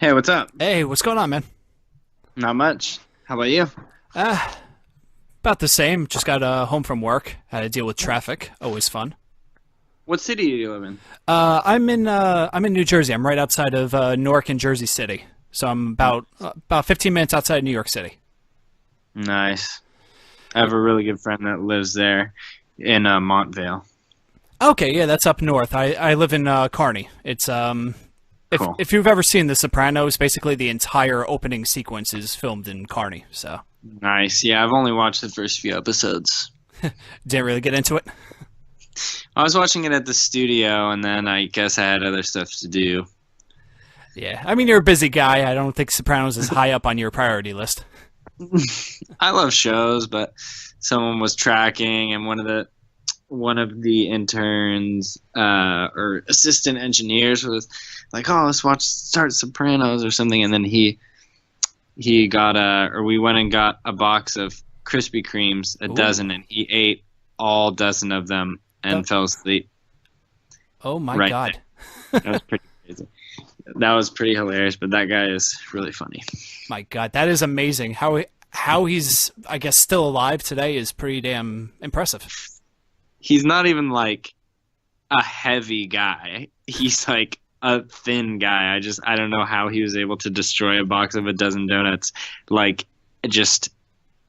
Hey, what's up? Hey, what's going on, man? Not much. How about you? Uh, about the same. Just got home from work. Had to deal with traffic. Always fun. What city do you live in? I'm in New Jersey. I'm right outside of Newark and Jersey City. So I'm about 15 minutes outside of New York City. Nice. I have a really good friend that lives there in Montvale. Okay, yeah, that's up north. I live in Kearney. It's Cool. if you've ever seen The Sopranos, basically the entire opening sequence is filmed in Kearney. So Nice. Yeah, I've only watched the first few episodes. didn't really get into it. I was watching it at the studio, and then I guess I had other stuff to do. Yeah, I mean you're a busy guy. I don't think Sopranos is high up on your priority list. I love shows, but someone was tracking, and one of the interns or assistant engineers was like, "Oh, let's start Sopranos or something," and then he got we went and got a box of Krispy Kremes, a Ooh. dozen, and he ate all dozen of them and fell asleep. Oh my Right God. That was pretty crazy. That was pretty hilarious, but that guy is really funny. My God, that is amazing. How he's, I guess, still alive today is pretty damn impressive. He's not even like a heavy guy. He's like a thin guy. I don't know how he was able to destroy a box of a dozen donuts like just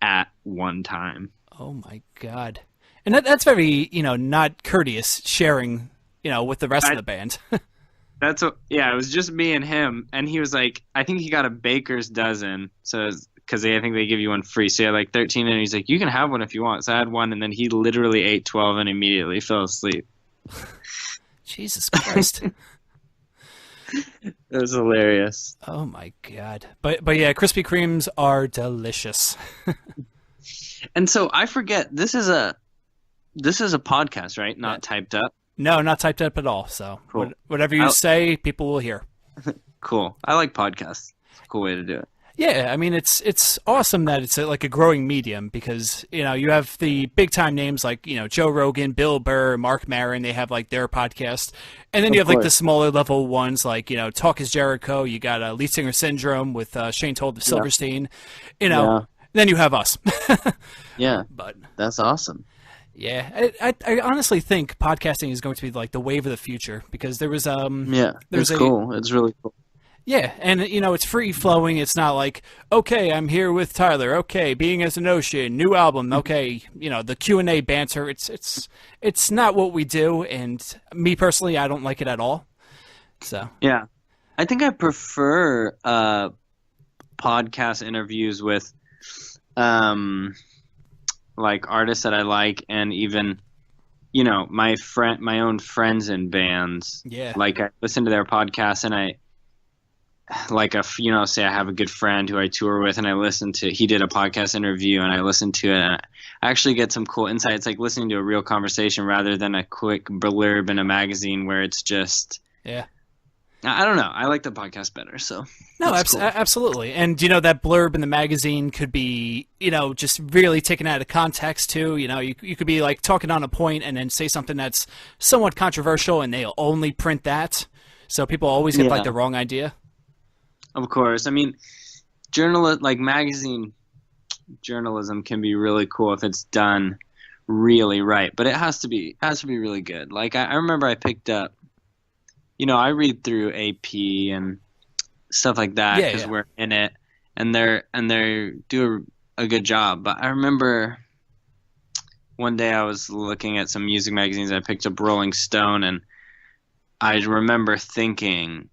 at one time. Oh my God. And that's very, not courteous sharing, with the rest of the band. It was just me and him, and he was like, I think he got a baker's dozen, so because I think they give you one free, so he had like 13, and he's like, you can have one if you want. So I had one, and then he literally ate 12 and immediately fell asleep. Jesus Christ. It was hilarious. Oh my God. But yeah, Krispy Kremes are delicious. And so I forget, this is a podcast, right? Not typed up. No, not typed up at all. So Cool. Whatever you say, people will hear. Cool. I like podcasts. It's a cool way to do it. Yeah, I mean it's awesome that it's like a growing medium because you have the big time names like Joe Rogan, Bill Burr, Mark Maron. They have like their podcast, and then you have like the smaller level ones like Talk Is Jericho. You got Lead Singer Syndrome with Shane Told of Silverstein. Then you have us. Yeah, But that's awesome. yeah, I honestly think podcasting is going to be like the wave of the future because there was It's cool. It's really cool. Yeah, and it's free flowing. It's not like, okay, I'm here with Tyler. Okay, Being as an Ocean, new album. Okay, the Q&A banter. It's not what we do, and me personally, I don't like it at all. So Yeah, I think I prefer podcast interviews with like artists that I like, and even my own friends in bands. yeah, Like I listen to their podcasts, and I say I have a good friend who I tour with, and he did a podcast interview, and I listened to it, and I actually get some cool insights, like listening to a real conversation rather than a quick blurb in a magazine where it's just yeah. I don't know. I like the podcast better, so No, that's cool. absolutely. And that blurb in the magazine could be, just really taken out of context too. You could be like talking on a point and then say something that's somewhat controversial, and they'll only print that, so people always get like the wrong idea. Of course. I mean, magazine journalism can be really cool if it's done really right, but it has to be really good. Like I remember I picked up, I read through AP and stuff like that because we're in it, and they do a good job. But I remember one day I was looking at some music magazines. I picked up Rolling Stone, and I remember thinking,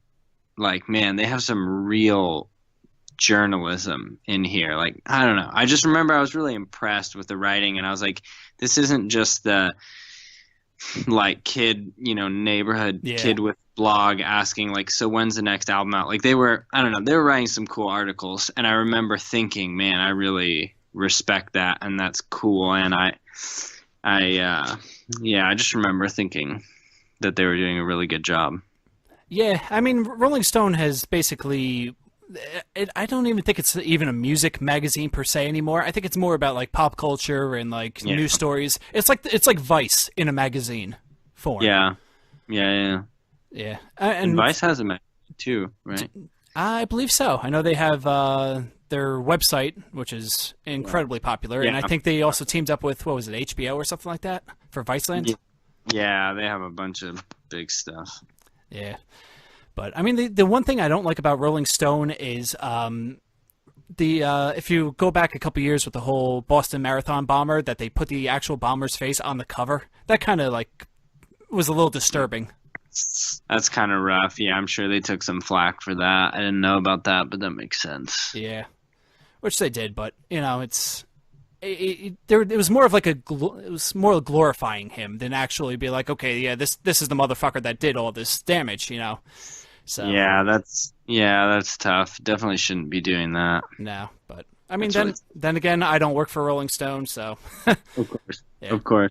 like, man, they have some real journalism in here. Like, I don't know. I just remember I was really impressed with the writing, and I was like, this isn't just the like kid, neighborhood kid with blog asking like, so when's the next album out? Like they were writing some cool articles, and I remember thinking, man, I really respect that, and that's cool. And I just remember thinking that they were doing a really good job. Yeah, I mean, Rolling Stone has basically I don't even think it's even a music magazine per se anymore. I think it's more about like pop culture and like news stories. It's like Vice in a magazine form. Yeah. And Vice has a magazine too, right? I believe so. I know they have their website, which is incredibly popular, and I think they also teamed up with, what was it, HBO or something like that for Viceland? Yeah, they have a bunch of big stuff. Yeah. But, I mean, the one thing I don't like about Rolling Stone is if you go back a couple years with the whole Boston Marathon bomber, that they put the actual bomber's face on the cover, that kind of, like, was a little disturbing. That's kind of rough. Yeah, I'm sure they took some flack for that. I didn't know about that, but that makes sense. Yeah. Which they did, but, you know, it was more of like it was more glorifying him than actually be like, okay, yeah, this is the motherfucker that did all this damage, you know. So yeah, that's tough. Definitely shouldn't be doing that. No, but I mean, then again, I don't work for Rolling Stone, so of course, yeah. Of course.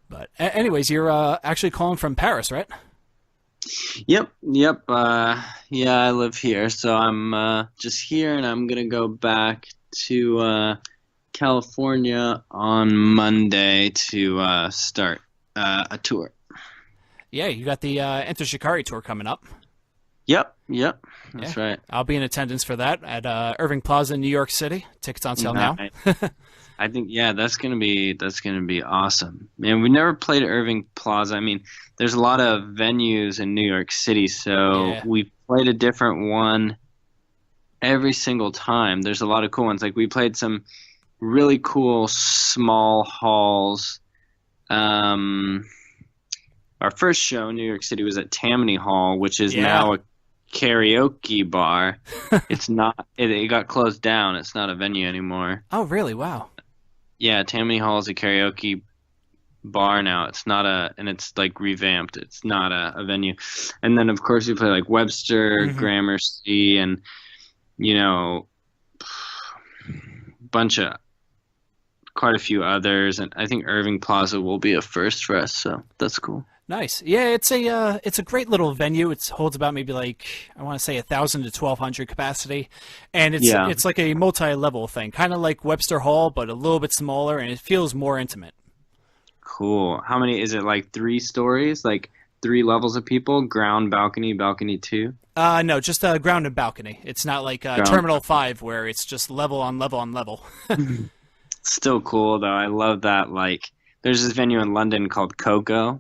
But anyways, you're actually calling from Paris, right? Yep. Yeah, I live here, so I'm just here, and I'm gonna go back to California on Monday to start a tour. Yeah, you got the Enter Shikari tour coming up. Yep, that's right. I'll be in attendance for that at Irving Plaza in New York City. Tickets on sale now. I think that's gonna be awesome. Man, we never played at Irving Plaza. I mean, there's a lot of venues in New York City, so we played a different one every single time. There's a lot of cool ones. Like we played some really cool small halls. Our first show in New York City was at Tammany Hall, which is now a karaoke bar. It's not. It got closed down. It's not a venue anymore. Oh, really? Wow. Yeah, Tammany Hall is a karaoke bar now. It's not and it's like revamped. It's not a venue. And then of course we play like Webster, Gramercy, and quite a few others. And I think Irving Plaza will be a first for us. So that's cool. Nice. Yeah, it's a great little venue. It holds about maybe like, I want to say 1,000 to 1,200 capacity, and it's like a multi-level thing, kind of like Webster Hall, but a little bit smaller, and it feels more intimate. Cool. How many is it? Like 3 stories, like 3 levels of people? Ground, balcony, balcony 2? No, just ground and balcony. It's not like Terminal 5 where it's just level on level on level. Still cool though. I love that. Like, there's this venue in London called Coco.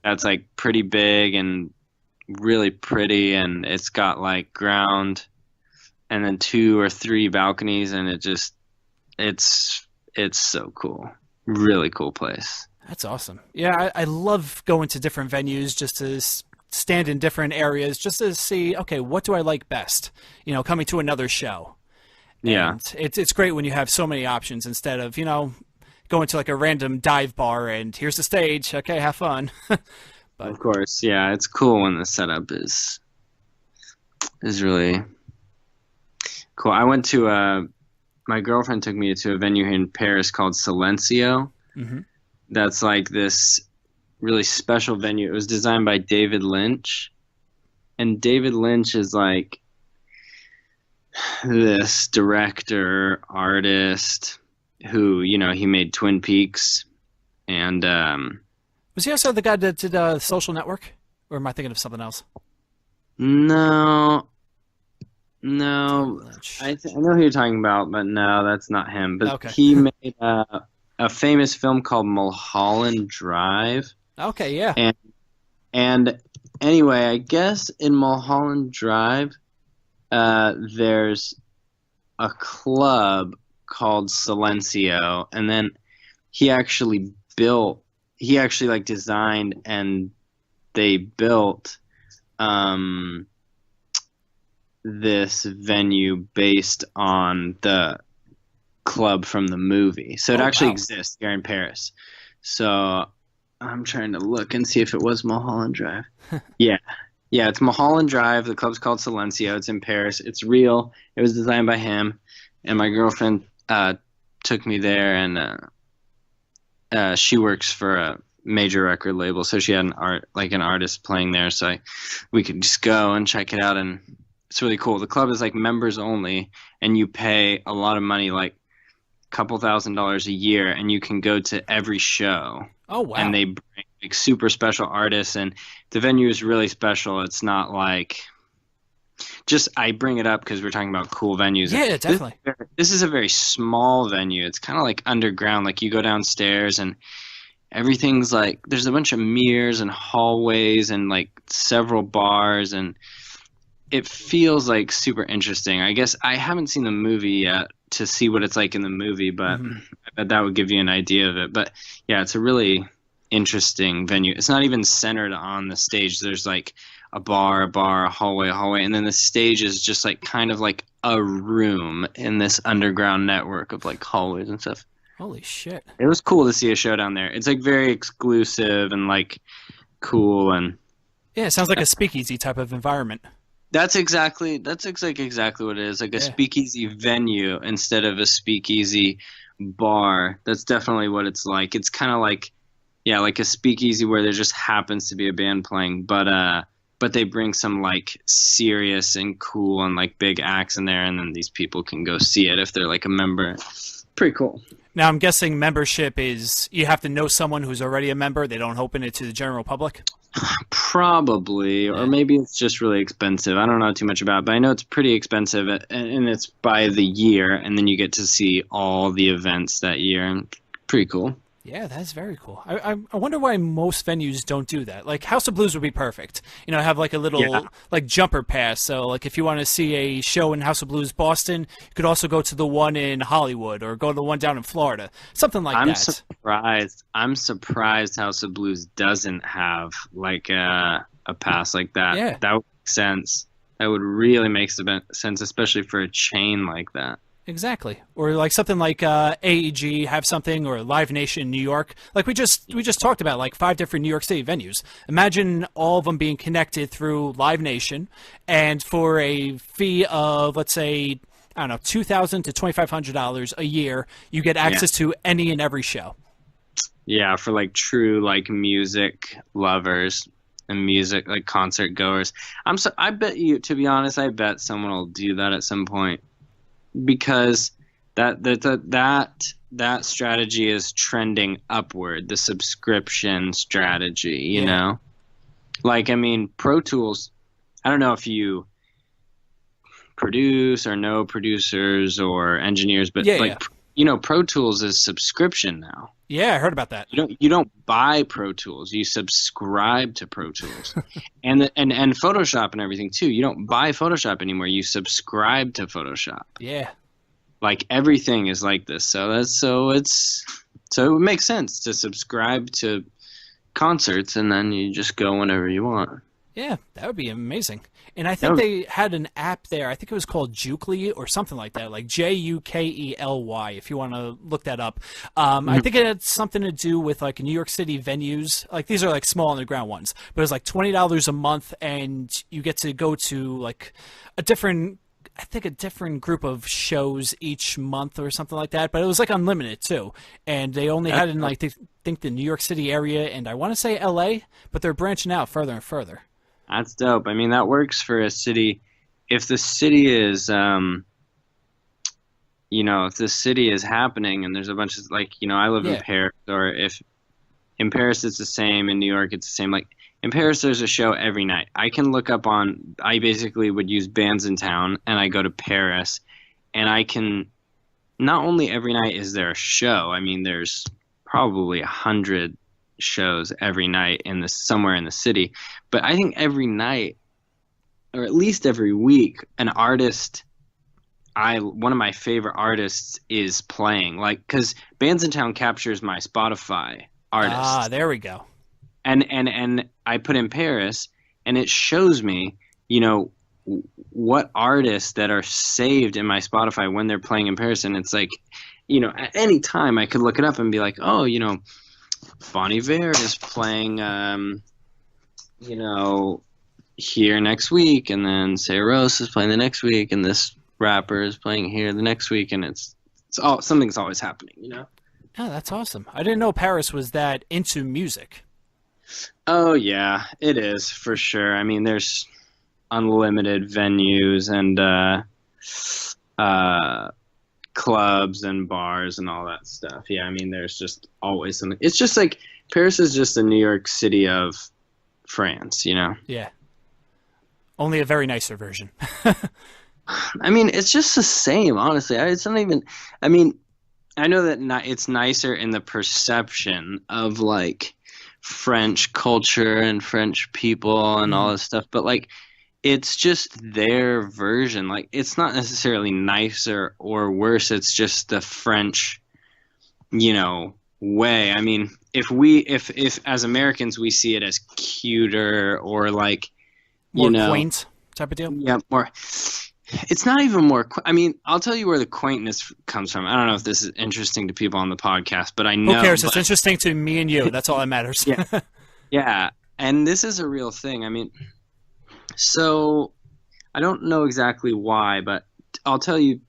That's like pretty big and really pretty, and it's got like ground and then 2 or 3 balconies, and it's so cool. Really cool place. That's awesome. Yeah, I love going to different venues just to stand in different areas just to see, okay, what do I like best? Coming to another show. Yeah. And it's great when you have so many options instead of, going to like a random dive bar and here's the stage. Okay, have fun. But of course, yeah, it's cool when the setup is really cool. I went to my girlfriend took me to a venue here in Paris called Silencio. That's like this really special venue. It was designed by David Lynch, and David Lynch is like this director, artist who, he made Twin Peaks, and was he also the guy that did Social Network, or am I thinking of something else? No. I know who you're talking about, but no, that's not him. But he made a famous film called Mulholland Drive. Okay, yeah. And anyway, I guess in Mulholland Drive, there's a club called Silencio, and then he actually like designed, and they built this venue based on the club from the movie. So it actually exists here in Paris. So I'm trying to look and see if it was Mulholland Drive. Yeah, it's Mulholland Drive. The club's called Silencio. It's in Paris. It's real. It was designed by him, and my girlfriend took me there, and she works for a major record label, so she had an artist playing there, so we could just go and check it out, and it's really cool. The club is like members only, and you pay a lot of money, like a couple $1,000s a year, and you can go to every show. Oh, wow. And they bring like super special artists, and the venue is really special. It's not like I bring it up because we're talking about cool venues. Yeah, definitely. This is a very small venue. It's kind of like underground. Like you go downstairs and everything's like there's a bunch of mirrors and hallways and like several bars, and it feels like super interesting. I guess I haven't seen the movie yet to see what it's like in the movie, but I bet that would give you an idea of it. But yeah, it's a really interesting venue. It's not even centered on the stage. There's like a bar, a hallway, and then the stage is just like kind of like a room in this underground network of like hallways and stuff. Holy shit. It was cool to see a show down there. It's like very exclusive and like cool, and yeah, it sounds like a speakeasy type of environment. That's exactly what it is. Like a speakeasy venue instead of a speakeasy bar. That's definitely what it's like. It's kind of like like a speakeasy where there just happens to be a band playing, but they bring some like serious and cool and like big acts in there, and then these people can go see it if they're like a member. Pretty cool. Now I'm guessing membership is you have to know someone who's already a member. They don't open it to the general public. Probably, or maybe it's just really expensive. I don't know too much about it, but I know it's pretty expensive, and it's by the year, and then you get to see all the events that year, and pretty cool. Yeah, that's very cool. I wonder why most venues don't do that. Like House of Blues would be perfect. You know, have like a little like jumper pass. So like if you want to see a show in House of Blues Boston, you could also go to the one in Hollywood or go to the one down in Florida. Something like that. I'm surprised House of Blues doesn't have like a pass like that. Yeah. That would make sense. That would really make sense, especially for a chain like that. Exactly. Or like something like AEG have something, or Live Nation New York. Like we just talked about like 5 different New York City venues. Imagine all of them being connected through Live Nation, and for a fee of, let's say, I don't know, $2,000 to $2,500 a year, you get access to any and every show. Yeah, for like true like music lovers and music like concert goers. I bet you, to be honest, I bet someone will do that at some point. Because that strategy is trending upward, the subscription strategy, you know? Like, I mean, Pro Tools, I don't know if you produce or know producers or engineers, but you know, Pro Tools is subscription now. Yeah, I heard about that. You don't buy Pro Tools, you subscribe to Pro Tools. and Photoshop and everything too. You don't buy Photoshop anymore, you subscribe to Photoshop. Yeah. Like everything is like this. So it makes sense to subscribe to concerts and then you just go whenever you want. Yeah, that would be amazing. And I think they had an app there. I think it was called Jukely or something like that, like Jukely, if you want to look that up. I think it had something to do with like New York City venues. Like these are like small underground ones, but it was like $20 a month, and you get to go to like a different group of shows each month or something like that. But it was like unlimited too, and they only had it in like the New York City area, and I want to say LA, but they're branching out further and further. That's dope. I mean, that works for a city. If the city is, if the city is happening and there's a bunch of, like, I live in Paris, or if in Paris it's the same, in New York it's the same. Like, in Paris there's a show every night. I can look up I basically would use bands in town, and I go to Paris, and I can, not only every night is there a show, I mean, there's probably 100 shows every night somewhere in the city, but I think every night, or at least every week, an artist, one of my favorite artists is playing. Like, because Bands in Town captures my Spotify artists. Ah, there we go. And I put in Paris, and it shows me, what artists that are saved in my Spotify when they're playing in Paris, and it's like, at any time I could look it up and be like, oh, Bon Iver is playing, here next week, and then Sarah Rose is playing the next week, and this rapper is playing here the next week, and something's always happening, Oh, that's awesome. I didn't know Paris was that into music. Oh, yeah, it is, for sure. I mean, there's unlimited venues and clubs and bars and all that stuff. Yeah, I mean, there's just always something. It's just like Paris is just the New York City of France, Yeah. Only a very nicer version. I mean, it's just the same, honestly. It's not even. I mean, I know that it's nicer in the perception of like French culture and French people and all this stuff, but like it's just their version. Like it's not necessarily nicer or worse. It's just the French, way. I mean, if as Americans we see it as cuter or like more quaint type of deal. Yeah, more. It's not even more. I mean, I'll tell you where the quaintness comes from. I don't know if this is interesting to people on the podcast, but I know. Who cares? It's interesting to me and you. That's all that matters. Yeah, and this is a real thing. I mean, so I don't know exactly why, but I'll tell you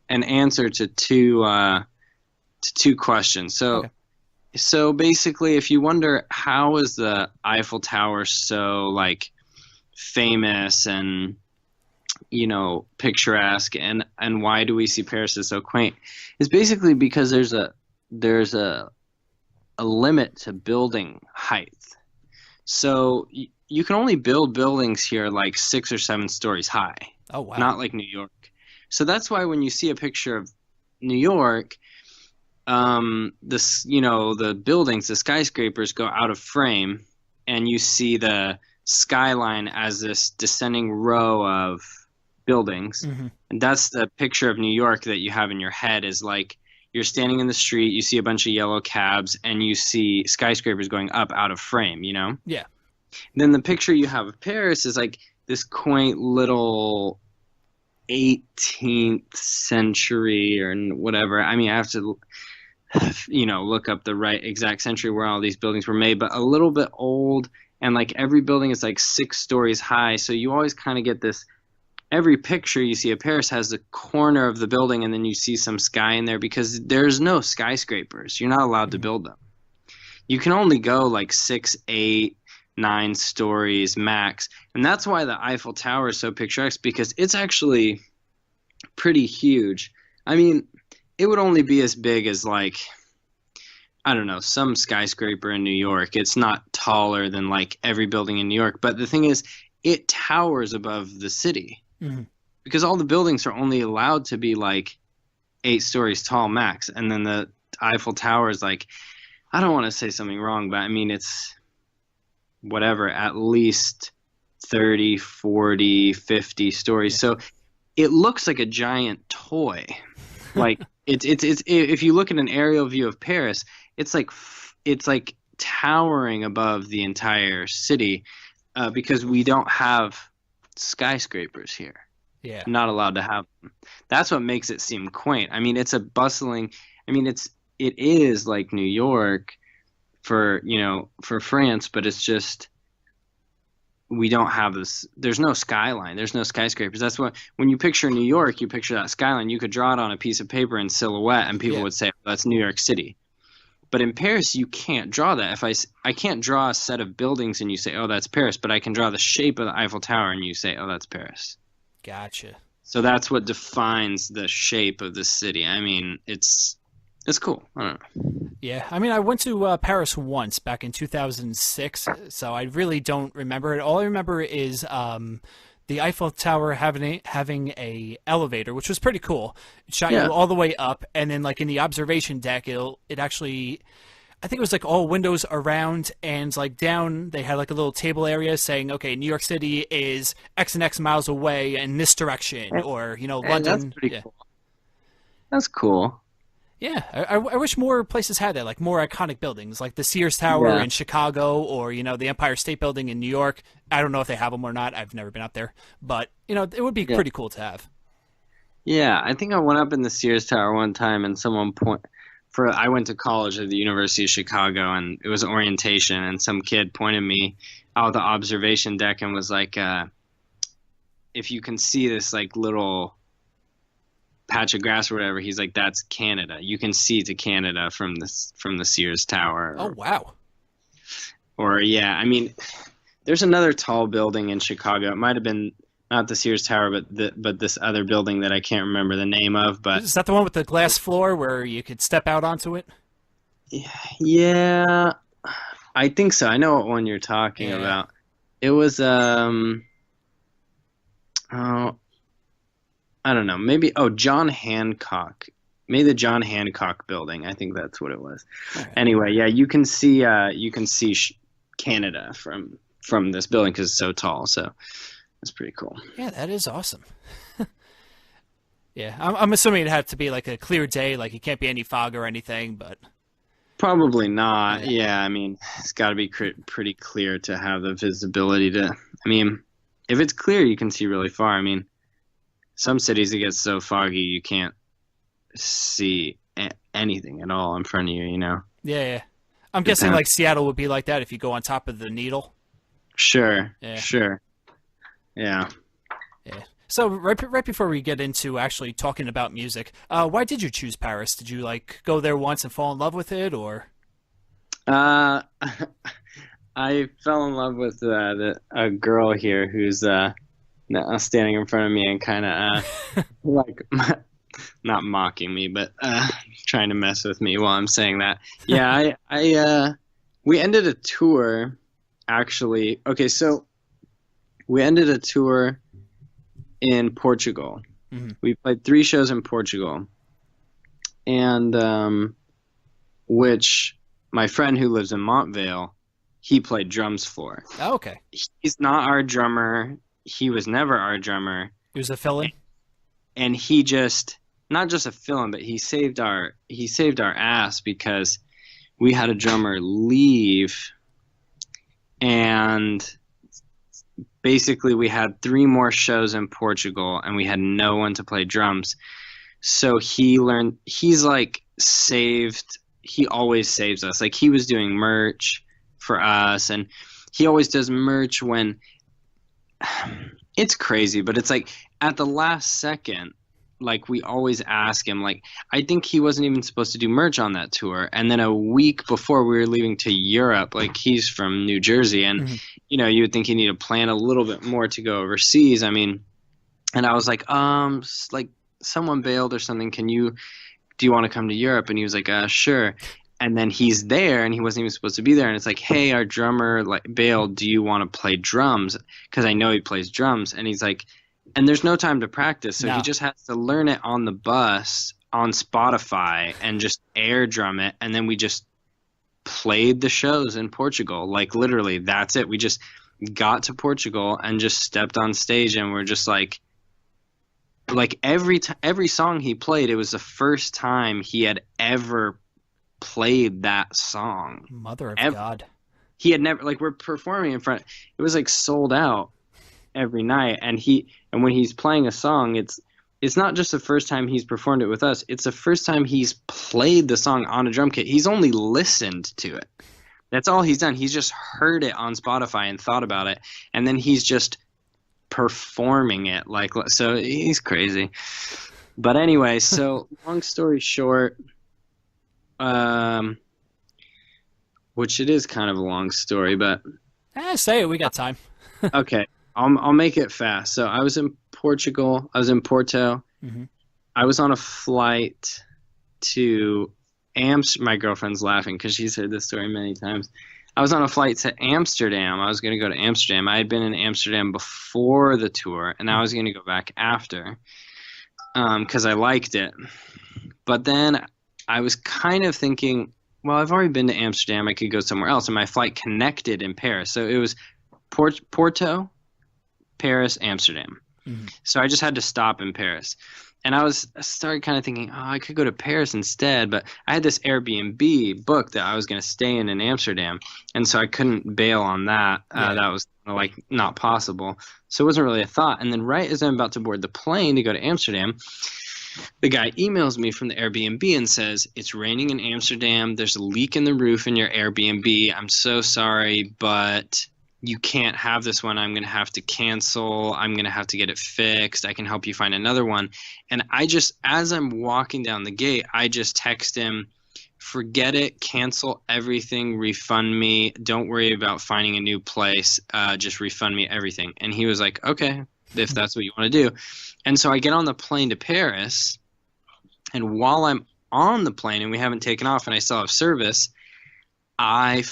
an answer to two questions. So basically, if you wonder how is the Eiffel Tower so like famous and picturesque, and why do we see Paris as so quaint? It's basically because there's a limit to building height. So you can only build buildings here like 6 or 7 stories high. Oh wow! Not like New York. So that's why when you see a picture of New York, the buildings, the skyscrapers go out of frame, and you see the skyline as this descending row of buildings. And that's the picture of New York that you have in your head, is like you're standing in the street, you see a bunch of yellow cabs, and you see skyscrapers going up out of frame, Yeah. And then the picture you have of Paris is like this quaint little 18th century or whatever. I mean, I have to look up the right exact century where all these buildings were made, but a little bit old, and like every building is like 6 stories high. So you always kind of get this. Every picture you see of Paris has the corner of the building, and then you see some sky in there because there's no skyscrapers. You're not allowed to build them. You can only go like 6, 8, 9 stories max. And that's why the Eiffel Tower is so picturesque, because it's actually pretty huge. I mean, it would only be as big as like, I don't know, some skyscraper in New York. It's not taller than like every building in New York. But the thing is, it towers above the city. Because all the buildings are only allowed to be like 8 stories tall max. And then the Eiffel Tower is like, I don't want to say something wrong, but I mean, it's whatever, at least 30, 40, 50 stories. So it looks like a giant toy. Like it's if you look at an aerial view of Paris, it's like towering above the entire city, because we don't have skyscrapers here. Yeah. Not allowed to have them. That's what makes it seem quaint. I mean, it's a bustling. I mean, it is like New York for France, but it's just we don't have this. There's no skyline. There's no skyscrapers. That's what when you picture New York, you picture that skyline. You could draw it on a piece of paper in silhouette, and people would say, oh, that's New York City. But in Paris, you can't draw that. If I can't draw a set of buildings and you say, oh, that's Paris, but I can draw the shape of the Eiffel Tower and you say, oh, that's Paris. Gotcha. So that's what defines the shape of the city. I mean, it's cool. I don't know. Yeah, I mean, I went to Paris once back in 2006, so I really don't remember it. All I remember is the Eiffel Tower having a elevator, which was pretty cool. It shot you all the way up, and then like in the observation deck, it actually, I think it was like all windows around, and like down they had like a little table area saying, okay, New York City is X and X miles away in this direction, or London. That's pretty cool. That's cool. Yeah, I wish more places had that, like more iconic buildings, like the Sears Tower in Chicago, or the Empire State Building in New York. I don't know if they have them or not. I've never been up there, but it would be pretty cool to have. Yeah, I think I went up in the Sears Tower one time, and someone I went to college at the University of Chicago, and it was orientation, and some kid pointed me out the observation deck and was like, if you can see this like little patch of grass or whatever, he's like, that's Canada. You can see to Canada from the Sears Tower. Oh wow. Or I mean, there's another tall building in Chicago. It might have been not the Sears Tower, but this other building that I can't remember the name of. But is that the one with the glass floor where you could step out onto it? Yeah, I think so. I know what one you're talking about. It was oh, I don't know, maybe John Hancock. Maybe the John Hancock building. I think that's what it was. Right. Anyway, yeah, you can see Canada from this building because it's so tall. So that's pretty cool. Yeah, that is awesome. Yeah, I'm assuming it'd have to be like a clear day, like it can't be any fog or anything, but probably not. Yeah, I mean, it's got to be pretty clear to have the visibility to. I mean, if it's clear, you can see really far. I mean, some cities it gets so foggy you can't see anything at all in front of you. You know. Yeah. I'm guessing like Seattle would be like that if you go on top of the needle. Sure. Yeah. Sure. Yeah. Yeah. So right before we get into actually talking about music, why did you choose Paris? Did you like go there once and fall in love with it, or? I fell in love with a girl here who's standing in front of me and kind of like not mocking me, but trying to mess with me while I'm saying that. Yeah, we ended a tour actually. Okay, so we ended a tour in Portugal. Mm-hmm. We played 3 shows in Portugal, and which my friend who lives in Montvale, he played drums for. Oh, okay. He's not our drummer. He was never our drummer. He was a fill-in? And he just, not just a fill-in, but he saved our ass because we had a drummer leave, and basically we had 3 more shows in Portugal and we had no one to play drums. So he always saves us. Like, he was doing merch for us, and he always does merch when it's crazy, but it's like at the last second, like we always ask him, like, I think he wasn't even supposed to do merch on that tour. And then a week before we were leaving to Europe, like, he's from New Jersey, and mm-hmm. you know, you would think he needed to plan a little bit more to go overseas. I mean, and I was like, like someone bailed or something. Do you want to come to Europe? And he was like, sure. And then he's there, and he wasn't even supposed to be there. And it's like, hey, our drummer bailed. Do you want to play drums? Because I know he plays drums. And he's like, and there's no time to practice, so he just has to learn it on the bus on Spotify and just air drum it. And then we just played the shows in Portugal. Like, literally, that's it. We just got to Portugal and just stepped on stage, and we're just like every song he played, it was the first time he had ever played that song. Mother of God. He had never, like, we're performing in front, it was like sold out every night, and when he's playing a song, it's not just the first time he's performed it with us, it's the first time he's played the song on a drum kit. He's only listened to it. That's all he's done. He's just heard it on Spotify and thought about it, and then he's just performing it. Like, so he's crazy. But anyway, so long story short, which it is kind of a long story, but say it, we got time. Okay, I'll make it fast. So I was in Portugal. I was in Porto. Mm-hmm. I was on a flight to my girlfriend's laughing because she's heard this story many times. I was on a flight to Amsterdam. I was going to go to Amsterdam. I had been in Amsterdam before the tour, and I was going to go back after because I liked it. But then I was kind of thinking, well, I've already been to Amsterdam. I could go somewhere else. And my flight connected in Paris. So it was Porto, Paris, Amsterdam. Mm-hmm. So I just had to stop in Paris. And I started kind of thinking, I could go to Paris instead. But I had this Airbnb booked that I was going to stay in Amsterdam. And so I couldn't bail on that. Yeah. That was like not possible. So it wasn't really a thought. And then right as I'm about to board the plane to go to Amsterdam, the guy emails me from the Airbnb and says, it's raining in Amsterdam. There's a leak in the roof in your Airbnb. I'm so sorry, but you can't have this one. I'm going to have to cancel. I'm going to have to get it fixed. I can help you find another one. And as I'm walking down the gate, I just text him, forget it, cancel everything, refund me. Don't worry about finding a new place. Just refund me everything. And he was like, okay, if that's what you want to do. And so I get on the plane to Paris, and while I'm on the plane and we haven't taken off and I still have service, I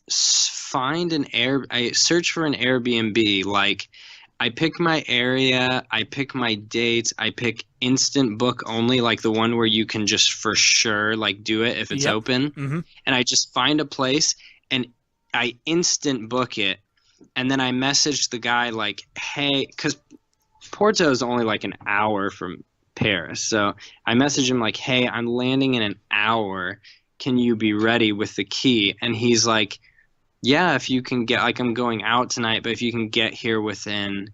I search for an Airbnb. Like, I pick my area, I pick my dates, I pick instant book only, like the one where you can just for sure like do it if it's open. Mm-hmm. And I just find a place and I instant book it. And then I message the guy like, hey, because Porto is only like an hour from Paris. So I message him like, hey, I'm landing in an hour. Can you be ready with the key? And he's like, yeah, if you can get, like, I'm going out tonight, but if you can get here within,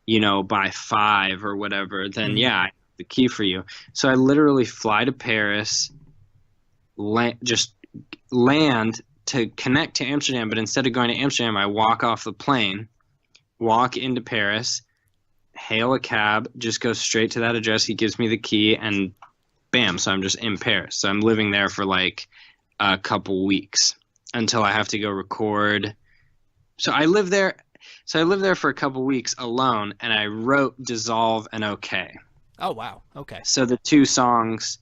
by 5 or whatever, then yeah, I have the key for you. So I literally fly to Paris, just land to connect to Amsterdam, but instead of going to Amsterdam, I walk off the plane, walk into Paris, hail a cab, just go straight to that address. He gives me the key, and bam, so I'm just in Paris. So I'm living there for like a couple weeks until I have to go record. So I live there for a couple weeks alone, and I wrote Dissolve and OK. Oh, wow. Okay. So the 2 songs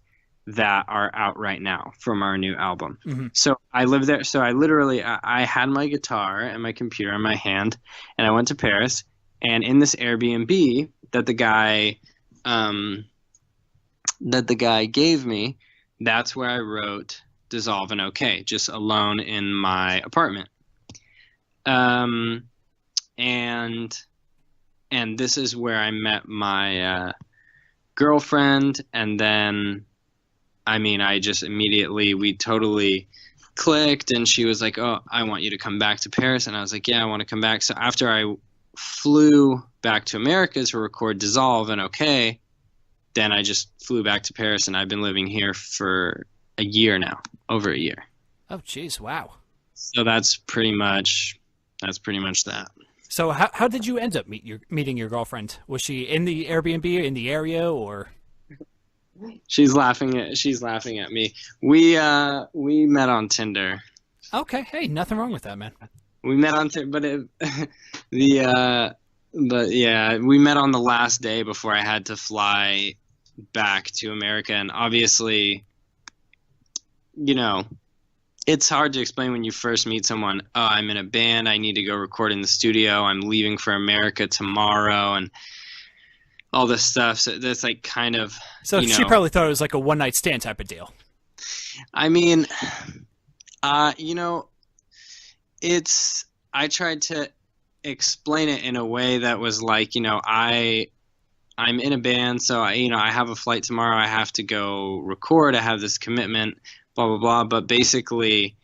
that are out right now from our new album. Mm-hmm. So I lived there. So I had my guitar and my computer in my hand, and I went to Paris, and in this Airbnb that the guy gave me, that's where I wrote Dissolve and OK, just alone in my apartment. And this is where I met my girlfriend, and then I just immediately, we totally clicked, and she was like, oh, I want you to come back to Paris. And I was like, yeah, I want to come back. So after I flew back to America to record Dissolve and OK, then I just flew back to Paris, and I've been living here for a year now, over a year. Oh, geez, wow. So that's pretty much that. So how did you end up meeting your girlfriend? Was she in the Airbnb in the area, or? She's laughing at me. We met on Tinder. Okay, hey, nothing wrong with that, man. We met on Tinder, but yeah, we met on the last day before I had to fly back to America, and obviously, it's hard to explain when you first meet someone. Oh, I'm in a band. I need to go record in the studio. I'm leaving for America tomorrow, and all this stuff. So that's like kind of. So she probably thought it was like a one-night stand type of deal. It's. I tried to explain it in a way that was like, I'm in a band, so I have a flight tomorrow. I have to go record. I have this commitment. Blah, blah, blah. But basically,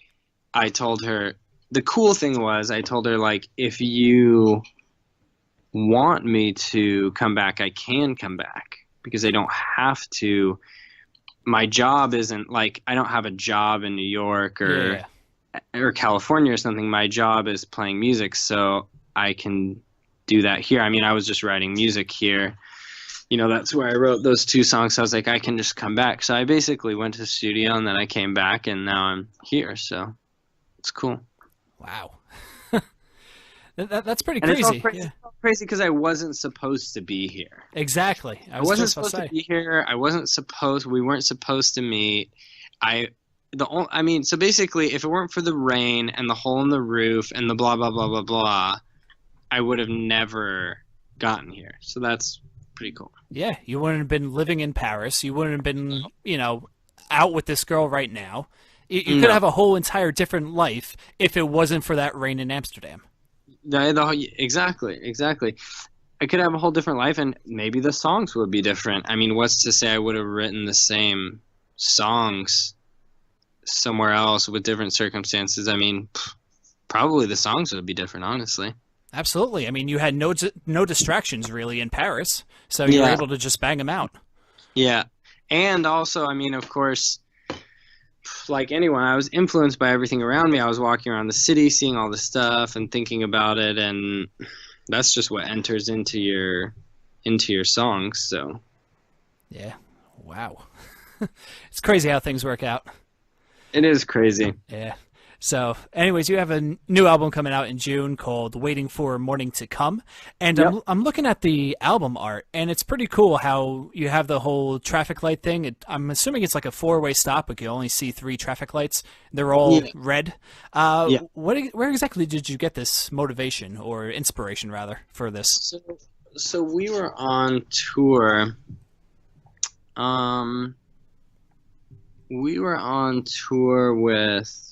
I told her, the cool thing was, I told her, like, if you want me to come back, I can come back, because I don't have to. My job isn't, like, I don't have a job in New York or California or something. My job is playing music, so I can do that here. I was just writing music here. That's where I wrote those 2 songs. So I was like, I can just come back. So I basically went to the studio, and then I came back, and now I'm here. So it's cool. Wow. That's pretty crazy. It's all crazy because I wasn't supposed to be here. Exactly. I wasn't supposed to be here. We weren't supposed to meet. So basically, if it weren't for the rain and the hole in the roof and the blah, blah, blah, blah, blah, I would have never gotten here. So that's pretty cool. Yeah, you wouldn't have been living in Paris. You wouldn't have been, out with this girl right now. You could have a whole entire different life if it wasn't for that rain in Amsterdam. Exactly. I could have a whole different life, and maybe the songs would be different. What's to say I would have written the same songs somewhere else with different circumstances? Probably the songs would be different, honestly. Absolutely. You had no distractions really in Paris, so you were able to just bang them out. Yeah. And also, of course, like anyone, I was influenced by everything around me. I was walking around the city, seeing all this stuff and thinking about it, and that's just what enters into your songs. So, yeah. Wow. It's crazy how things work out. It is crazy. Yeah. So, anyways, you have a new album coming out in June called Waiting for Morning to Come. And Yep. I'm looking at the album art, and it's pretty cool how you have the whole traffic light thing. I'm assuming it's like a four-way stop, but you only see 3 traffic lights. They're all red. Where exactly did you get this motivation or inspiration, rather, for this? So we were on tour. We were on tour with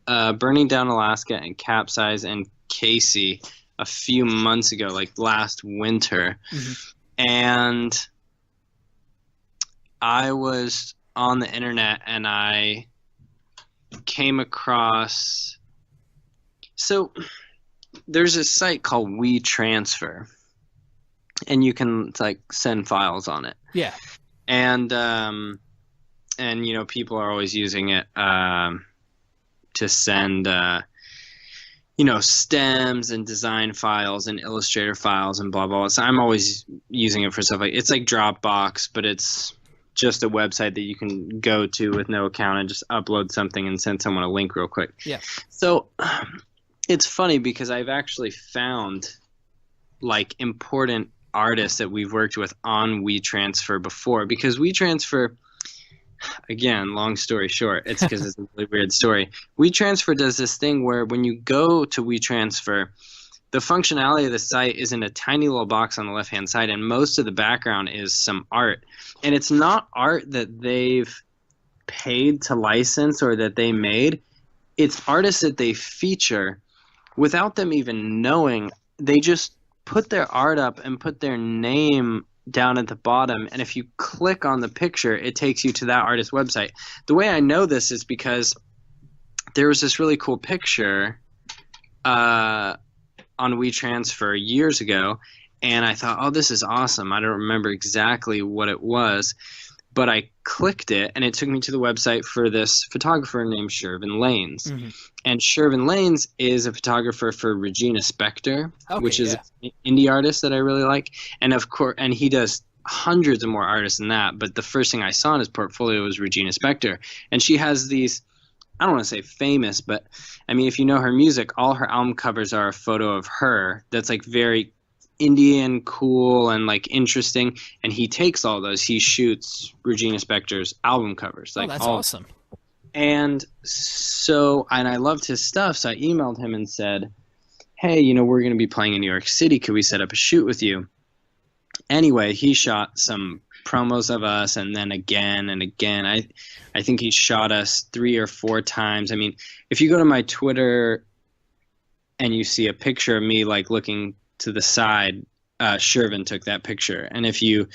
Burning Down Alaska and Capsize and Casey a few months ago, like last winter. And I was on the internet and I came across, so there's a site called WeTransfer, and you can like send files on it. Yeah. And you know, people are always using it to send you know, stems and design files and Illustrator files and blah blah blah. So I'm always using it for stuff like, it's like Dropbox, but it's just a website that you can go to with no account and just upload something and send someone a link real quick. Yeah. So it's funny because I've actually found like important artists that we've worked with on WeTransfer before, because WeTransfer, again, long story short, it's because it's a really weird story. WeTransfer does this thing where when you go to WeTransfer, the functionality of the site is in a tiny little box on the left-hand side, and most of the background is some art. And it's not art that they've paid to license or that they made. It's artists that they feature without them even knowing. They just put their art up and put their name down at the bottom, and if you click on the picture, it takes you to that artist's website. The way I know this is because there was this really cool picture on WeTransfer years ago, and I thought, oh, this is awesome. I don't remember exactly what it was, but I clicked it, and it took me to the website for this photographer named Shervin Lanes. And Shervin Lanes is a photographer for Regina Spektor, which is an indie artist that I really like. And of course, and he does hundreds of more artists than that. But the first thing I saw in his portfolio was Regina Spektor. And she has these, I don't want to say famous, but I mean, if you know her music, all her album covers are a photo of her that's like very Indian, cool, and like interesting. And he takes all those. He shoots Regina Spektor's album covers. Like, that's awesome. And so, and I loved his stuff, so I emailed him and said, hey, you know, we're going to be playing in New York City. Could we set up a shoot with you? Anyway, he shot some promos of us, and then again and again. I think he shot us 3 or 4 times. I mean, if you go to my Twitter and you see a picture of me like looking to the side, Shervin took that picture. And if you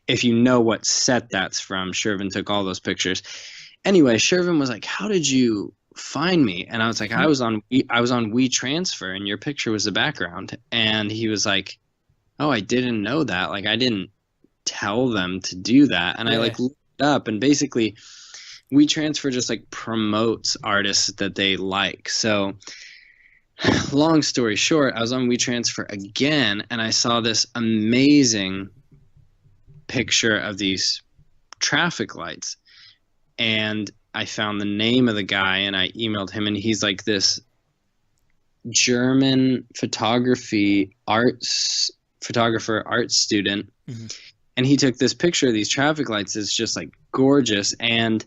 know what set that's from, Shervin took all those pictures. Anyway, Shervin was like, how did you find me? And I was like, I was on WeTransfer, and your picture was the background. And he was like, oh, I didn't know that. Like, I didn't tell them to do that. And I like looked it up, and basically WeTransfer just like promotes artists that they like. So long story short, I was on WeTransfer again, and I saw this amazing picture of these traffic lights. And I found the name of the guy, and I emailed him, and he's like this German photographer, art student. And he took this picture of these traffic lights. It's just like gorgeous. And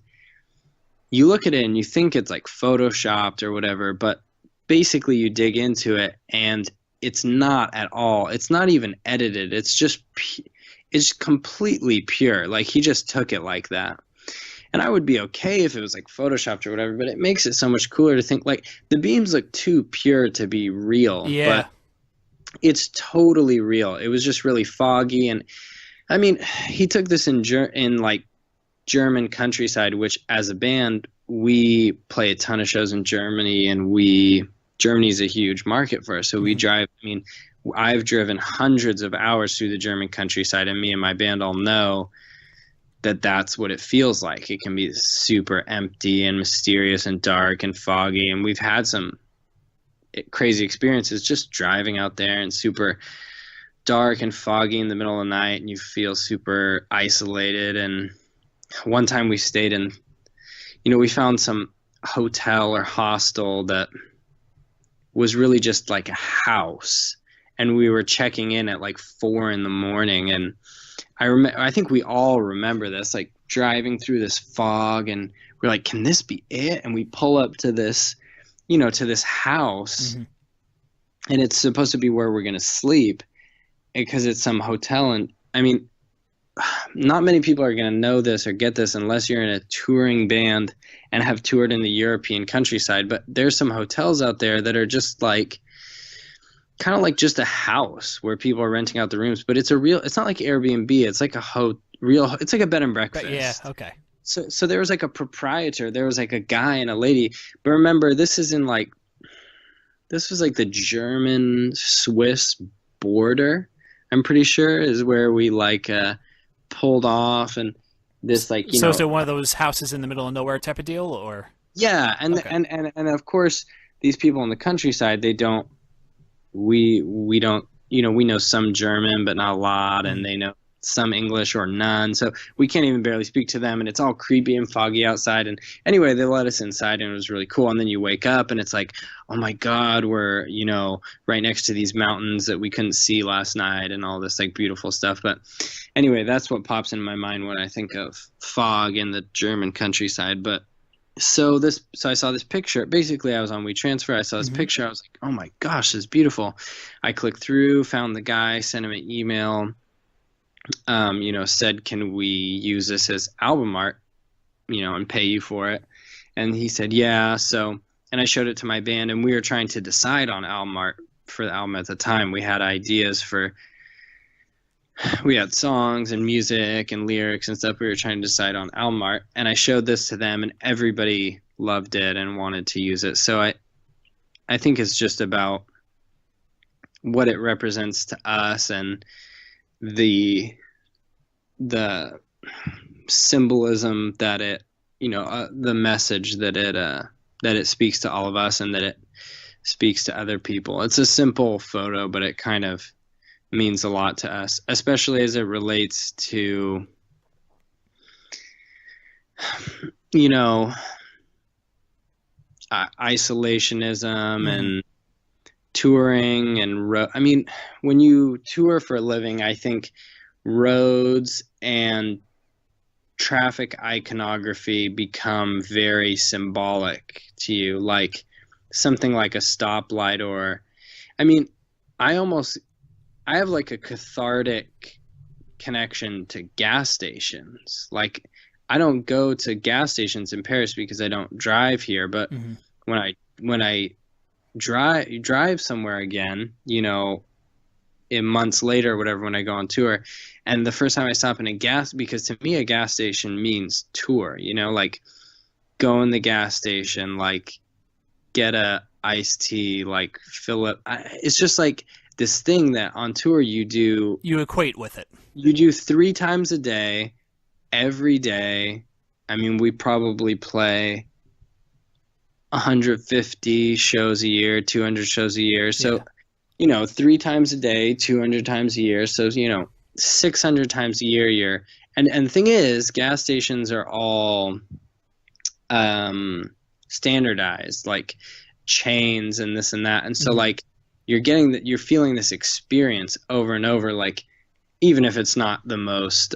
you look at it and you think it's like photoshopped or whatever, but basically you dig into it and it's not at all. It's not even edited. It's just, it's completely pure. Like, he just took it like that. And I would be okay if it was like photoshopped or whatever, but it makes it so much cooler to think like the beams look too pure to be real. Yeah. But it's totally real. It was just really foggy. And I mean, he took this in like German countryside, which as a band, we play a ton of shows in Germany, and Germany's a huge market for us. So we drive, I mean, I've driven hundreds of hours through the German countryside, and me and my band all know that that's what it feels like. It can be super empty and mysterious and dark and foggy. And we've had some crazy experiences just driving out there, and super dark and foggy in the middle of the night, and you feel super isolated. And one time we stayed in, you know, we found some hotel or hostel that was really just like a house, and we were checking in at like 4 a.m. And I think we all remember this, like driving through this fog, and we're like, can this be it? And we pull up to this, to this house, Mm-hmm. and it's supposed to be where we're going to sleep because it's some hotel. And I mean, not many people are going to know this or get this unless you're in a touring band and have toured in the European countryside. But there's some hotels out there that are just like, kind of like just a house where people are renting out the rooms, but it's not like Airbnb. It's like it's like a bed and breakfast. But yeah. Okay. So there was like a proprietor, there was like a guy and a lady, but remember, this was like the German-Swiss border, I'm pretty sure, is where we like pulled off, and this like, So is it one of those houses in the middle of nowhere type of deal, or? Yeah, and Okay. and of course these people in the countryside, we don't, we know some German but not a lot, and they know some English or none, so we can't even barely speak to them, and it's all creepy and foggy outside. And anyway, they let us inside, and it was really cool. And then you wake up and it's like, oh my god, we're right next to these mountains that we couldn't see last night, and all this like beautiful stuff. But anyway, that's what pops in my mind when I think of fog in the German countryside. But so I saw this picture. Basically, I was on WeTransfer. I saw this picture. I was like, oh my gosh, this is beautiful. I clicked through, found the guy, sent him an email, said, can we use this as album art, and pay you for it? And he said, yeah. So, and I showed it to my band, and we were trying to decide on album art for the album at the time. We had ideas we had songs and music and lyrics and stuff. We were trying to decide on album art, and I showed this to them, and everybody loved it and wanted to use it. So I think it's just about what it represents to us, and the symbolism that it, the message that it speaks to all of us, and that it speaks to other people. It's a simple photo, but it kind of means a lot to us, especially as it relates to, isolationism and touring and I mean, when you tour for a living, I think roads and traffic iconography become very symbolic to you, like something like a stoplight, or I mean, I have like a cathartic connection to gas stations. Like, I don't go to gas stations in Paris because I don't drive here, but when I drive somewhere again, in months later or whatever, when I go on tour, and the first time I stop in because to me a gas station means tour, like go in the gas station, like get a iced tea, like fill up. It's just like this thing that on tour you equate with it. You do 3 times a day, every day. I mean, we probably play 150 shows a year, 200 shows a year. So, 3 times a day, 200 times a year. So, 600 times a year and the thing is, gas stations are all standardized, like chains and this and that. And so like you're feeling this experience over and over, like even if it's not the most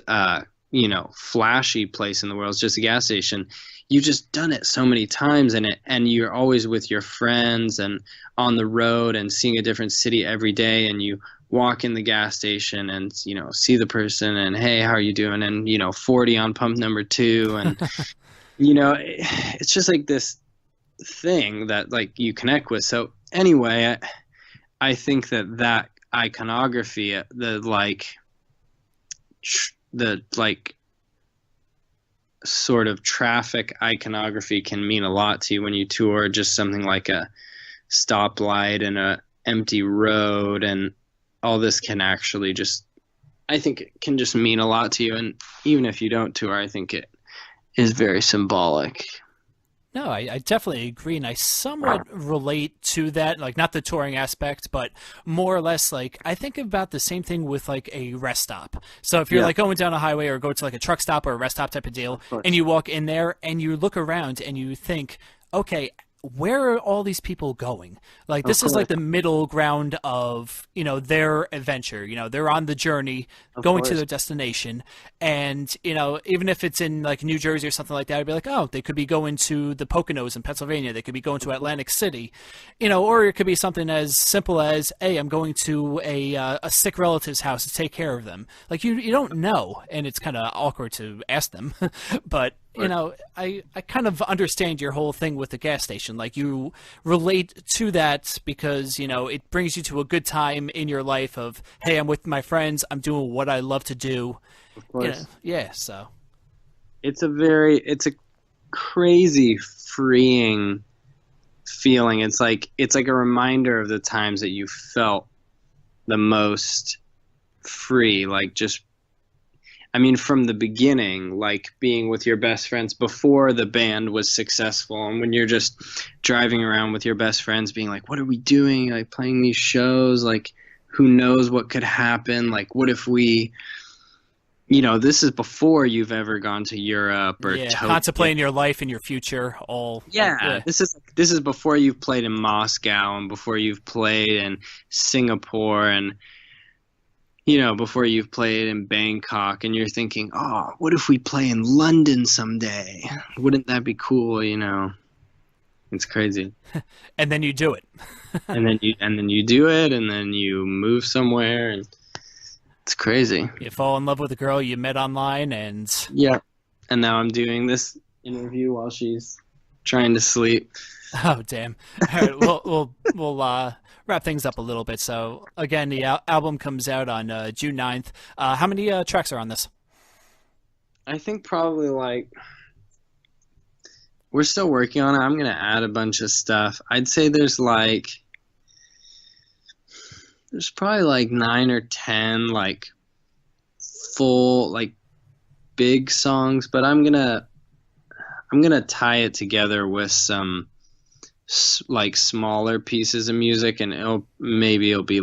flashy place in the world, it's just a gas station. You've just done it so many times and you're always with your friends and on the road and seeing a different city every day, and you walk in the gas station and see the person and, hey, how are you doing? And 40 on pump number 2, and it's just like this thing that like you connect with. So anyway, I think that iconography, the sort of traffic iconography can mean a lot to you when you tour. Just something like a stoplight and a empty road and all this can actually I think it can just mean a lot to you. And even if you don't tour, I think it is very symbolic. No, I definitely agree, and I somewhat relate to that, like not the touring aspect, but more or less like I think about the same thing with like a rest stop. So if you're like going down a highway or go to like a truck stop or a rest stop type of deal, and you walk in there and you look around and you think, okay, where are all these people going? Like, this is like the middle ground of, their adventure. They're on the journey, going to their destination. And, even if it's in like New Jersey or something like that, I'd be like, oh, they could be going to the Poconos in Pennsylvania. They could be going to Atlantic City, or it could be something as simple as, hey, I'm going to a sick relative's house to take care of them. Like, you don't know. And it's kind of awkward to ask them, but I kind of understand your whole thing with the gas station. Like, you relate to that because, it brings you to a good time in your life of, hey, I'm with my friends, I'm doing what I love to do. Of course. So. It's a crazy freeing feeling. It's like a reminder of the times that you felt the most free, like from the beginning, like being with your best friends before the band was successful. And when you're just driving around with your best friends being like, what are we doing? Like, playing these shows, like, who knows what could happen? Like, what if we, this is before you've ever gone to Europe or Tokyo. Contemplating your life and your future all. Yeah. This is before you've played in Moscow and before you've played in Singapore and, before you've played in Bangkok, and you're thinking, oh, what if we play in London someday? Wouldn't that be cool? It's crazy. And then you do it. and then you do it, and then you move somewhere, and it's crazy. You fall in love with a girl you met online, and yeah. And now I'm doing this interview while she's trying to sleep. Oh, damn. All right, we'll wrap things up a little bit. So, again, the album comes out on June 9th. How many tracks are on this? I think probably we're still working on it. I'm going to add a bunch of stuff. I'd say there's probably 9 or 10 full big songs, but I'm going to tie it together with some smaller pieces of music, and it'll be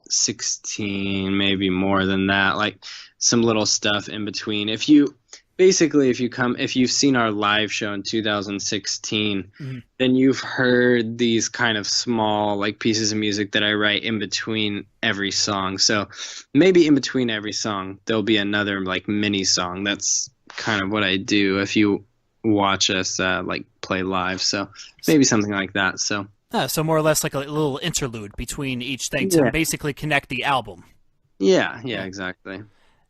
16, maybe more than that, some little stuff in between. If you've seen our live show in 2016, mm-hmm. then you've heard these kind of small pieces of music that I write in between every song. So maybe in between every song there'll be another mini song. That's kind of what I do if you watch us play live, so maybe something like that. So more or less like a little interlude between each thing to basically connect the album. Yeah, exactly.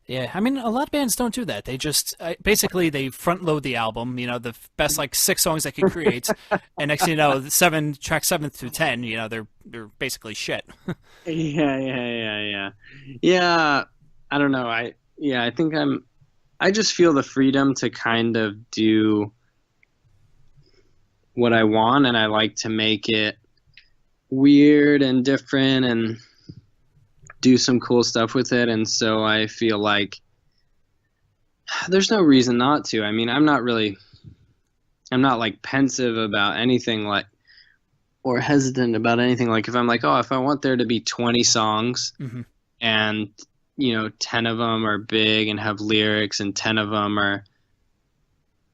Yeah, I mean, a lot of bands don't do that. They just basically they front load the album, the best 6 songs they can create, and next thing you know, tracks 7 through 10, they're basically shit. Yeah. I don't know. I think I just feel the freedom to kind of do what I want, and I like to make it weird and different and do some cool stuff with it. And so I feel like there's no reason not to. I mean, I'm not pensive about anything or hesitant about anything. If I'm if I want there to be 20 songs, mm-hmm. and 10 of them are big and have lyrics, and 10 of them are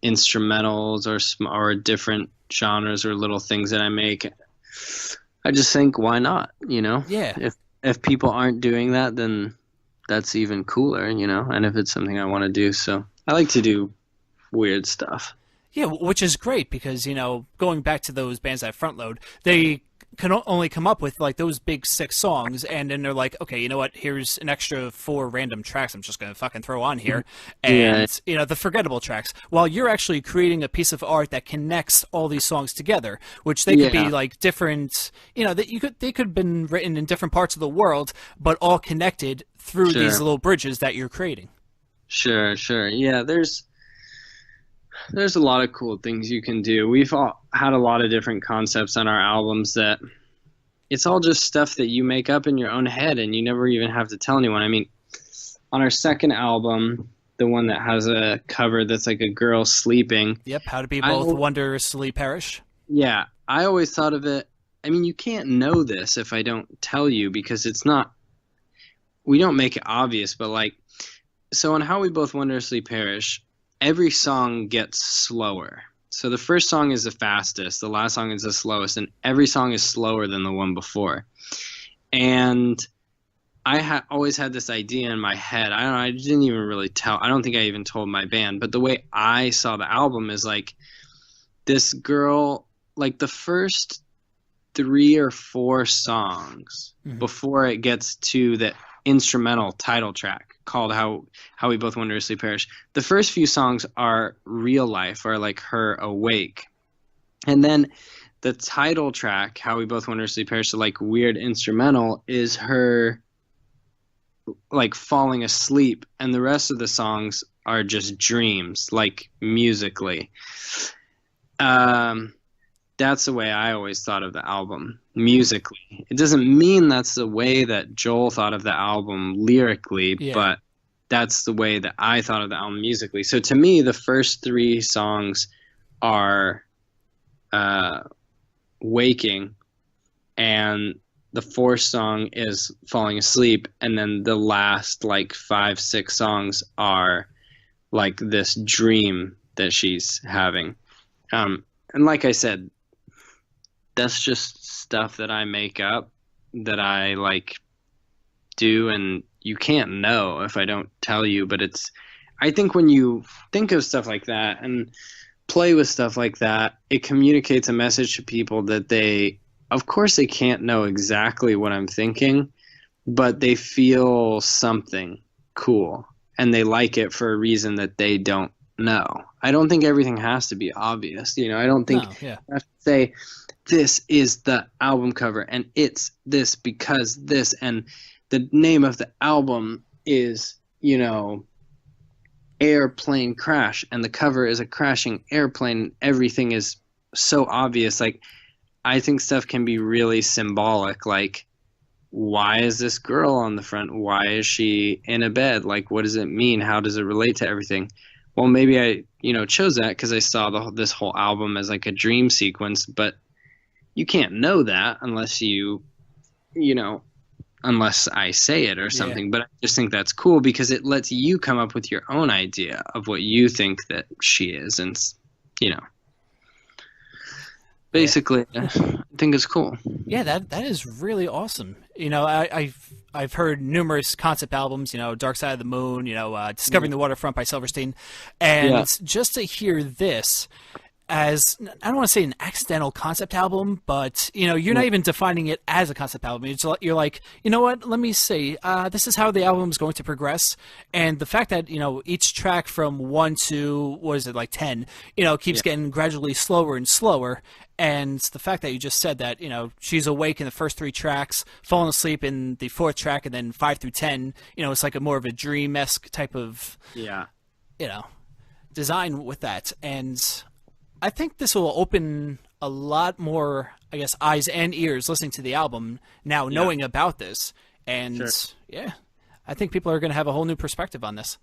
instrumentals or different genres or little things that I make. I just think, why not? Yeah. If people aren't doing that, then that's even cooler, and if it's something I want to do. So I like to do weird stuff. Yeah, which is great because, going back to those bands that front load, they can only come up with those big 6 songs, and then they're like, okay, you know what, here's an extra 4 random tracks I'm just going to fucking throw on here, and the forgettable tracks, while you're actually creating a piece of art that connects all these songs together, which they could be different, they could have been written in different parts of the world, but all connected through these little bridges that you're creating. Sure. Yeah, there's a lot of cool things you can do. We've all had a lot of different concepts on our albums that it's all just stuff that you make up in your own head and you never even have to tell anyone. I mean, on our second album, the one that has a cover that's a girl sleeping. Yep, How to Be Both Wondrously Perish. Yeah, I always thought of it. I mean, you can't know this if I don't tell you because we don't make it obvious, but so on How We Both Wondrously Perish, every song gets slower. So the first song is the fastest, the last song is the slowest, and every song is slower than the one before. And I always had this idea in my head. I didn't even really tell. I don't think I even told my band. But the way I saw the album is like this girl, like the first 3 or 4 songs before it gets to the instrumental title track called How We Both Wondrously Perish. The first few songs are real life, are like her awake. And then the title track, How We Both Wondrously Perish, the like weird instrumental, is her like falling asleep, and the rest of the songs are just dreams, like musically. That's the way I always thought of the album, musically. It doesn't mean that's the way that Joel thought of the album lyrically, but that's the way that I thought of the album musically. So to me, the first 3 songs are Waking, and the 4th song is Falling Asleep, and then the last like 5, 6 songs are like this dream that she's having. And like I said, that's just stuff that I make up, that I like do, and you can't know if I don't tell you. But I think when you think of stuff like that and play with stuff like that, it communicates a message to people that of course they can't know exactly what I'm thinking, but they feel something cool and they like it for a reason that they don't know. I don't think everything has to be obvious. I don't think you have to say, this is the album cover and it's this because this, and the name of the album is, Airplane Crash, and the cover is a crashing airplane. Everything is so obvious. Like, I think stuff can be really symbolic. Like, why is this girl on the front? Why is she in a bed? Like, what does it mean? How does it relate to everything? Well, maybe I, chose that because I saw this whole album as like a dream sequence, but you can't know that unless unless I say it or something. Yeah. But I just think that's cool because it lets you come up with your own idea of what you think that she is. And, basically, I think it's cool. Yeah, that is really awesome. I've heard numerous concept albums, Dark Side of the Moon, Discovering the Waterfront by Silverstein. And just to hear this as, I don't want to say an accidental concept album, but, you're not even defining it as a concept album. You're like, you know what, let me see. This is how the album is going to progress. And the fact that, each track from 1 to, 10, keeps getting gradually slower and slower. And the fact that you just said that, she's awake in the first 3 tracks, falling asleep in the 4th track, and then 5 through 10, it's like a more of a dream-esque type of, design with that. And I think this will open a lot more, I guess, eyes and ears listening to the album now, knowing about this. And, I think people are going to have a whole new perspective on this.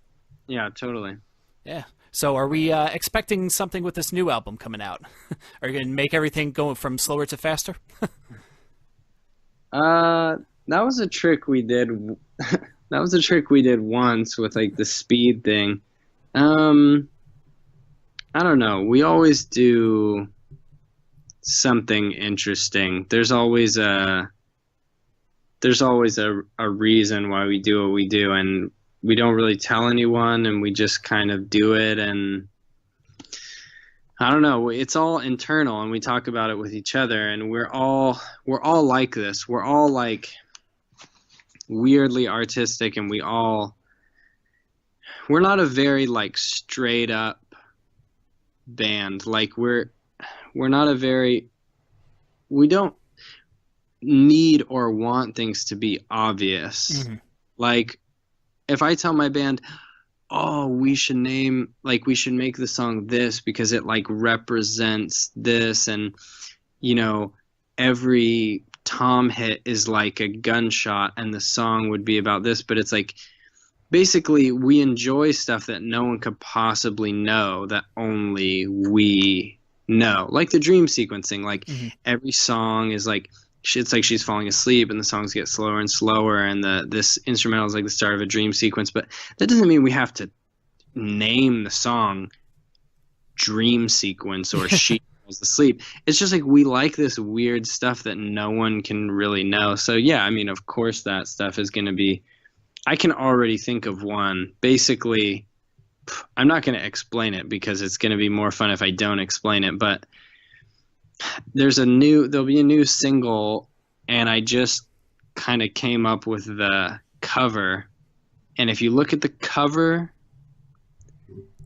Yeah, totally. Yeah. So are we expecting something with this new album coming out? Are you going to make everything go from slower to faster? That was a trick we did. That was a trick we did once with like the speed thing. I don't know. We always do something interesting. There's always a reason why we do what we do, and we don't really tell anyone, and we just kind of do it. And I don't know. It's all internal, and we talk about it with each other. And we're all like this. We're all like weirdly artistic, and we're not a very like straight up band. Like we're not a very, we don't need or want things to be obvious. Mm-hmm. Like if I tell my band, we should make the song this because it like represents this, and every tom hit is like a gunshot and the song would be about this, but it's like basically we enjoy stuff that no one could possibly know, that only we know, like the dream sequencing. Like every song is like, it's like she's falling asleep and the songs get slower and slower, and this instrumental is like the start of a dream sequence. But that doesn't mean we have to name the song dream sequence or she was asleep. It's just like we like this weird stuff that no one can really know. So yeah, I mean, of course that stuff is going to be. I can already think of one. Basically, I'm not going to explain it because it's going to be more fun if I don't explain it. But there'll be a new single, and I just kind of came up with the cover. And if you look at the cover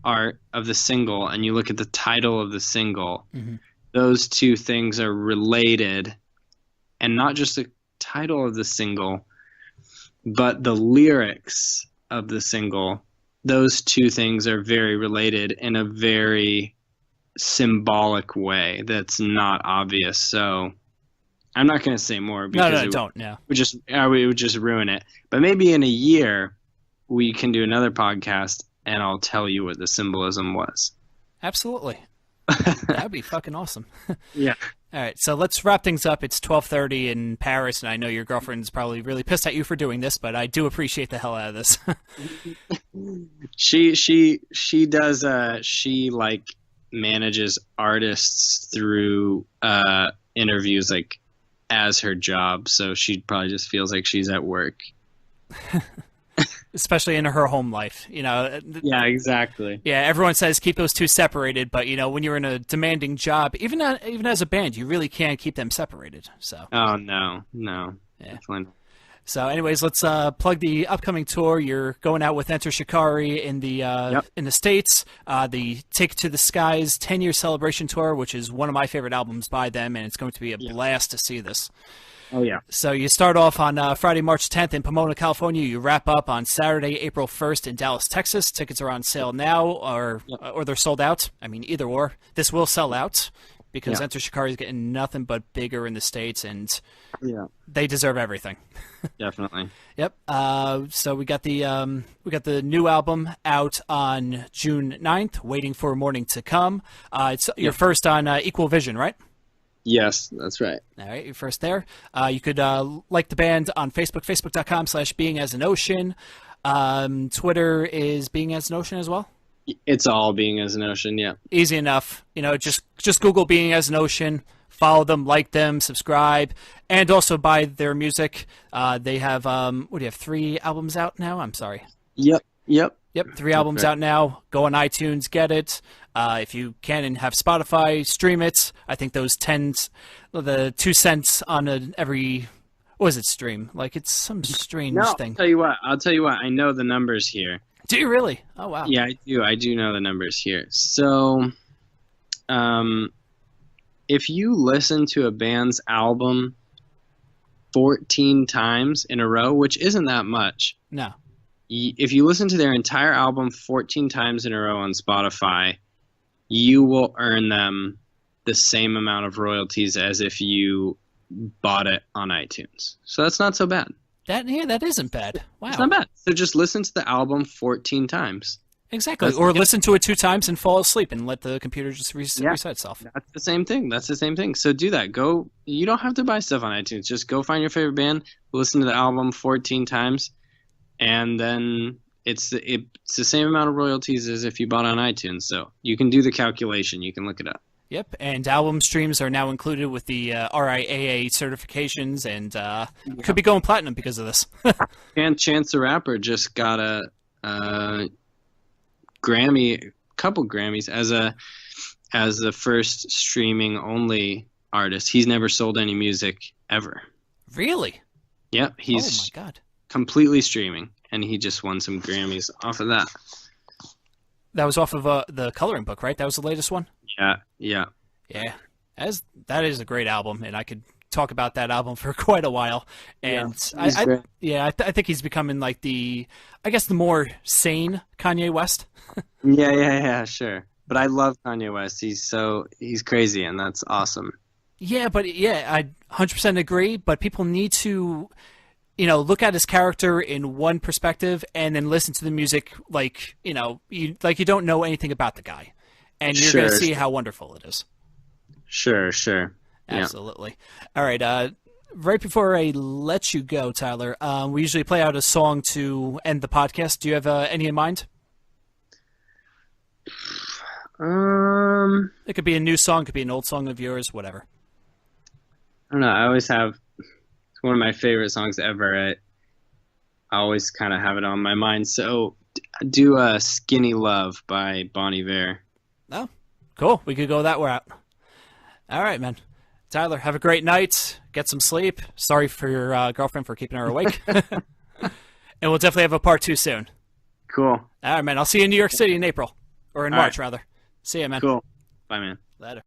art of the single and you look at the title of the single, those two things are related. And not just the title of the single, but the lyrics of the single. Those two things are very related in a very symbolic way that's not obvious. So I'm not going to say more because it would just ruin it. But maybe in a year we can do another podcast and I'll tell you what the symbolism was. Absolutely. That'd be fucking awesome. Yeah. All right, so let's wrap things up. It's 12:30 in Paris, and I know your girlfriend's probably really pissed at you for doing this, but I do appreciate the hell out of this. She does she like manages artists through interviews like as her job, so she probably just feels like she's at work. Especially in her home life, you know. Yeah, exactly. Yeah, everyone says keep those two separated, but you know, when you're in a demanding job, even as a band, you really can't keep them separated. So. Oh no, yeah. Definitely not. So, anyways, let's plug the upcoming tour. You're going out with Enter Shikari in the States. The Take to the Skies 10-year celebration tour, which is one of my favorite albums by them, and it's going to be a blast to see this. Oh, yeah. So you start off on Friday, March 10th in Pomona, California. You wrap up on Saturday, April 1st in Dallas, Texas. Tickets are on sale now or they're sold out. I mean, either or. This will sell out because Enter Shikari is getting nothing but bigger in the States, and they deserve everything. Definitely. Yep. So we got the new album out on June 9th, Waiting for Morning to Come. It's your first on Equal Vision, right? Yes, that's right. All right, you're first there. You could like the band on Facebook, facebook.com/beingasanocean. Twitter is Being As an Ocean as well? It's all Being As an Ocean, yeah. Easy enough. You know, just Google Being As an Ocean, follow them, like them, subscribe, and also buy their music. They have, 3 albums out now? I'm sorry. Yep, 3 albums out now. Go on iTunes, get it. If you can and have Spotify, stream it. I think those the 2 cents on every, what is it, stream? Like, it's some strange thing. I'll tell you what. I know the numbers here. Do you really? Oh, wow. Yeah, I do. I do know the numbers here. So, if you listen to a band's album 14 times in a row, which isn't that much. No. If you listen to their entire album 14 times in a row on Spotify, you will earn them the same amount of royalties as if you bought it on iTunes. So that's not so bad. That isn't bad. Wow. It's not bad. So just listen to the album 14 times. Exactly. Listen to it 2 times and fall asleep and let the computer just reset itself. That's the same thing. So do that. You don't have to buy stuff on iTunes. Just go find your favorite band, listen to the album 14 times, and then it's the same amount of royalties as if you bought on iTunes. So you can do the calculation. You can look it up. Yep, and album streams are now included with the RIAA certifications, and could be going platinum because of this. And Chance the Rapper just got a couple Grammys as the first streaming only artist. He's never sold any music ever. Really? Yep, he's oh my God. Completely streaming, and he just won some Grammys off of that. That was off of the Coloring Book, right? That was the latest one? Yeah. That is a great album, and I could talk about that album for quite a while. And I think he's becoming like the more sane Kanye West. Yeah, sure. But I love Kanye West. He's crazy, and that's awesome. Yeah, but I 100% agree. But people need to, look at his character in one perspective, and then listen to the music like you don't know anything about the guy, and you're going to see how wonderful it is. Sure. Absolutely. All right. Right before I let you go, Tyler, we usually play out a song to end the podcast. Do you have any in mind? It could be a new song, could be an old song of yours, whatever. I don't know. I always have. It's one of my favorite songs ever. I always kind of have it on my mind. So do "Skinny Love" by Bon Iver. Oh, cool. We could go that route. All right, man. Tyler, have a great night. Get some sleep. Sorry for your girlfriend for keeping her awake. And we'll definitely have a part 2 soon. Cool. All right, man. I'll see you in New York City in April. Or in March, rather. See ya, man. Cool. Bye, man. Later.